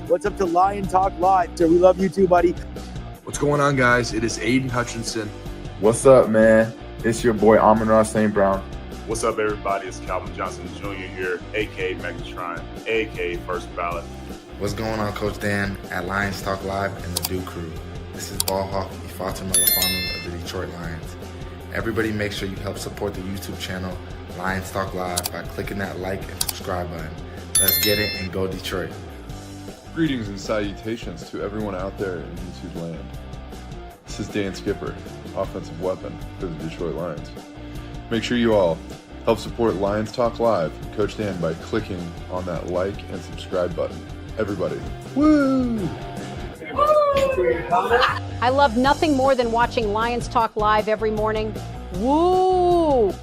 What's up to Lion Talk Live? So we love you too, buddy. What's going on, guys? It is Aiden Hutchinson. What's up, man? It's your boy Amon-Ra St. Brown. What's up, everybody? It's Calvin Johnson Jr. here, a.k.a. Rakestraw, a.k.a. First Ballot. What's going on, Coach Dan at Lions Talk Live and the Duke Crew. This is Ball Hawk Ifata Melafanu of the Detroit Lions. Everybody make sure you help support the YouTube channel Lions Talk Live by clicking that like and subscribe button. Let's get it and go Detroit. Greetings and salutations to everyone out there in YouTube land. This is Dan Skipper, offensive weapon for the Detroit Lions. Make sure you all help support Lions Talk Live and Coach Dan by clicking on that like and subscribe button. Everybody, woo! I love nothing more than watching Lions Talk Live every morning. Woo!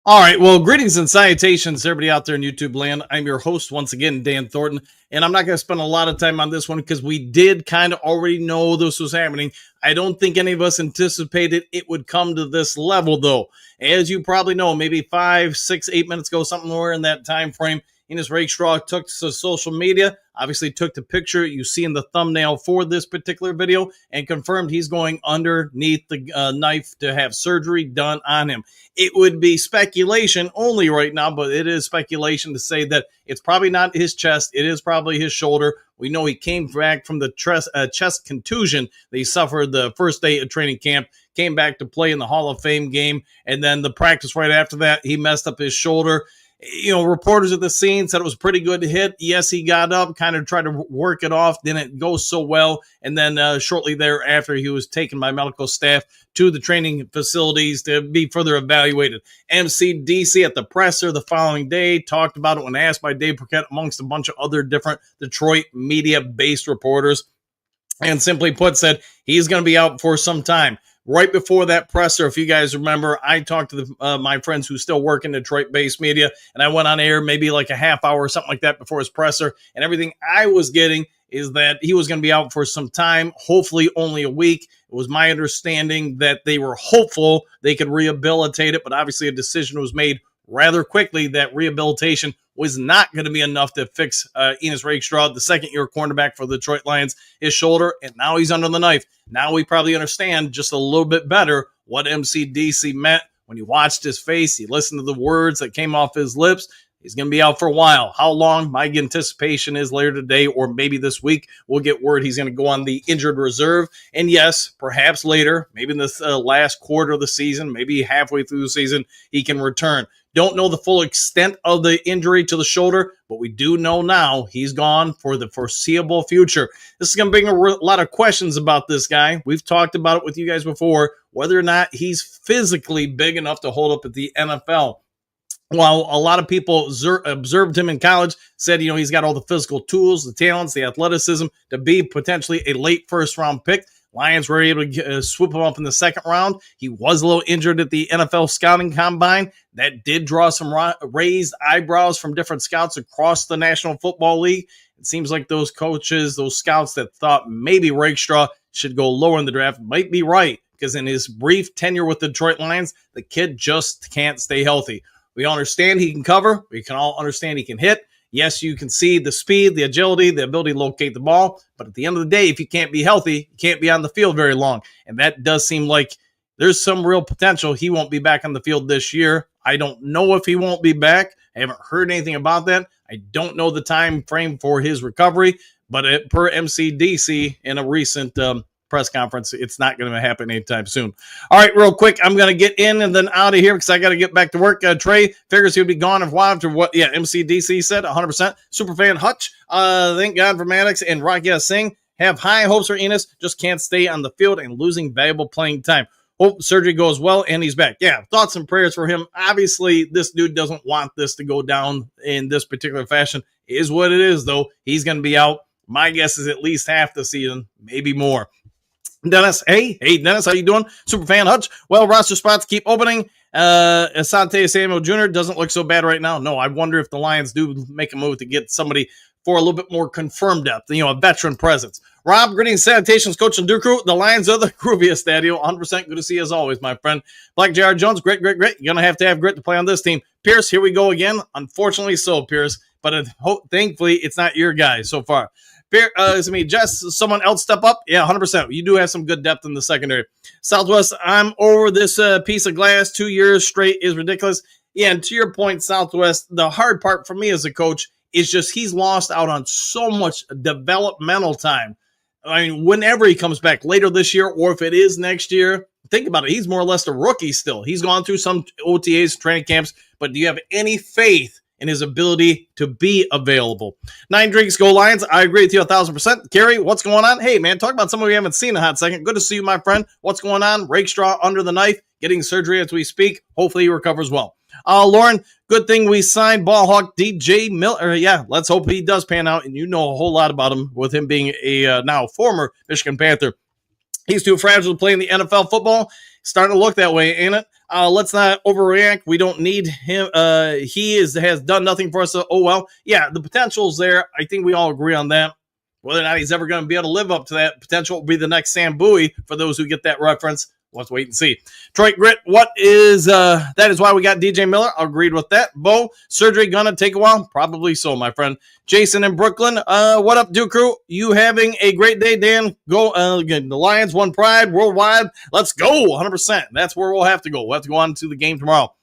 All right, well, greetings and salutations, everybody out there in YouTube land. I'm your host once again, Dan Thornton, and I'm not going to spend a lot of time on this one because we did kind of already know this was happening. I don't think any of us anticipated it would come to this level, though. As you probably know, maybe 5, 6, 8 minutes ago, something more in that time frame, Ennis Rakestraw took to social media, obviously took the picture you see in the thumbnail for this particular video, and confirmed he's going underneath the knife to have surgery done on him. It would be speculation only right now, but it is speculation to say that it's probably not his chest. It is probably his shoulder. We know he came back from the chest contusion that he suffered the first day of training camp, came back to play in the Hall of Fame game, and then the practice right after that, he messed up his shoulder. You know, reporters at the scene said it was a pretty good hit. Yes, he got up, kind of tried to work it off. Didn't go so well. And then shortly thereafter, he was taken by medical staff to the training facilities to be further evaluated. MCDC at the presser the following day talked about it when asked by Dave Burkett amongst a bunch of other different Detroit media-based reporters. And simply put, said he's going to be out for some time. Right before that presser, if you guys remember, I talked to my friends who still work in Detroit-based media, and I went on air maybe like a half hour or something like that before his presser, and everything I was getting is that he was going to be out for some time, hopefully only a week. It was my understanding that they were hopeful they could rehabilitate it, but obviously a decision was made rather quickly that rehabilitation was not going to be enough to fix Ennis Rakestraw, the second-year cornerback for the Detroit Lions, his shoulder, and now he's under the knife. Now we probably understand just a little bit better what MCDC meant when you watched his face, you listened to the words that came off his lips. He's going to be out for a while. How long? My anticipation is later today or maybe this week, we'll get word he's going to go on the injured reserve. And yes, perhaps later, maybe in the last quarter of the season, maybe halfway through the season, he can return. Don't know the full extent of the injury to the shoulder, but we do know now he's gone for the foreseeable future. This is going to bring a lot of questions about this guy. We've talked about it with you guys before, whether or not he's physically big enough to hold up at the NFL. While a lot of people observed him in college, said, you know, he's got all the physical tools, the talents, the athleticism to be potentially a late first-round pick. Lions were able to swoop him up in the second round. He was a little injured at the NFL scouting combine. That did draw some raised eyebrows from different scouts across the National Football League. It seems like those coaches, those scouts that thought maybe Rakestraw should go lower in the draft might be right, because in his brief tenure with the Detroit Lions, the kid just can't stay healthy. We understand he can cover. We can all understand he can hit. Yes, you can see the speed, the agility, the ability to locate the ball. But at the end of the day, if you can't be healthy, you can't be on the field very long. And that does seem like there's some real potential. He won't be back on the field this year. I don't know if he won't be back. I haven't heard anything about that. I don't know the time frame for his recovery. But per MCDC in a recent press conference, it's not going to happen anytime soon. All right, real quick, I'm going to get in and then out of here because I got to get back to work. Trey figures he'll be gone and after what MCDC said, 100%. Superfan Hutch, thank God for Maddox and Rakestraw Singh. Have high hopes for Ennis, just can't stay on the field and losing valuable playing time. Hope surgery goes well and he's back. Yeah, thoughts and prayers for him. Obviously, this dude doesn't want this to go down in this particular fashion. It is what it is, though. He's going to be out. My guess is at least half the season, maybe more. Dennis, hey Dennis, how you doing? Superfan Hutch. Well, roster spots keep opening. Asante Samuel Jr. doesn't look so bad right now. No, I wonder if the Lions do make a move to get somebody for a little bit more confirmed depth, a veteran presence. Rob, greetings, salutations, Coach and Duke Crew. The Lions are the grooviest, Daddy. 100% good to see you as always, my friend. Black J.R. Jones, great. You're going to have grit to play on this team. Pierce, here we go again. Unfortunately so, Pierce, but thankfully it's not your guy so far. Jess, someone else step up? Yeah, 100%. You do have some good depth in the secondary. Southwest, I'm over this piece of glass. 2 years straight is ridiculous. Yeah, and to your point, Southwest, the hard part for me as a coach is just he's lost out on so much developmental time. I mean, whenever he comes back later this year, or if it is next year, think about it. He's more or less a rookie still. He's gone through some OTAs, training camps, but do you have any faith in his ability to be available? 9 drinks, go Lions. I agree with you 1,000%. Kerry, what's going on? Hey, man, talk about someone we haven't seen in a hot second. Good to see you, my friend. What's going on? Rakestraw under the knife, getting surgery as we speak. Hopefully he recovers well. Lauren, good thing we signed Ballhawk DJ Miller. Yeah, let's hope he does pan out, and you know a whole lot about him with him being a now former Michigan Panther. He's too fragile to play in the NFL football. Starting to look that way, ain't it? Let's not overreact. We don't need him. He has done nothing for us. Oh, well. Yeah, the potential's there. I think we all agree on that. Whether or not he's ever going to be able to live up to that potential will be the next Sam Bowie for those who get that reference. Let's wait and see. Detroit Grit, that is why we got DJ Miller. Agreed with that. Bo, surgery gonna take a while? Probably so, my friend. Jason in Brooklyn, what up, Duke Crew? You having a great day, Dan? Go, the Lions, one pride, worldwide. Let's go, 100%. That's where we'll have to go. We'll have to go on to the game tomorrow.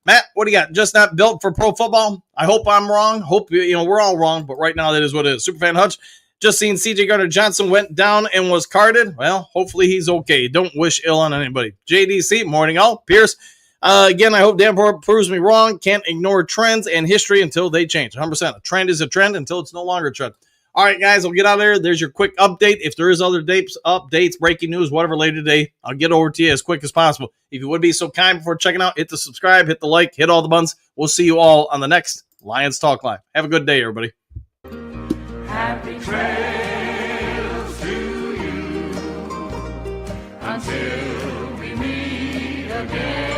Matt, what do you got? Just not built for pro football? I hope I'm wrong. Hope, we're all wrong, but right now that is what it is. Superfan Hutch, just seen C.J. Gardner-Johnson went down and was carded. Well, hopefully he's okay. Don't wish ill on anybody. JDC, morning all. Pierce, again, I hope Danforth proves me wrong. Can't ignore trends and history until they change. 100%. A trend is a trend until it's no longer a trend. All right, guys, we'll get out of there. There's your quick update. If there is other updates, breaking news, whatever later today, I'll get over to you as quick as possible. If you would be so kind before checking out, hit the subscribe, hit the like, hit all the buttons. We'll see you all on the next Lions Talk Live. Have a good day, everybody. Happy trails to you until we meet again.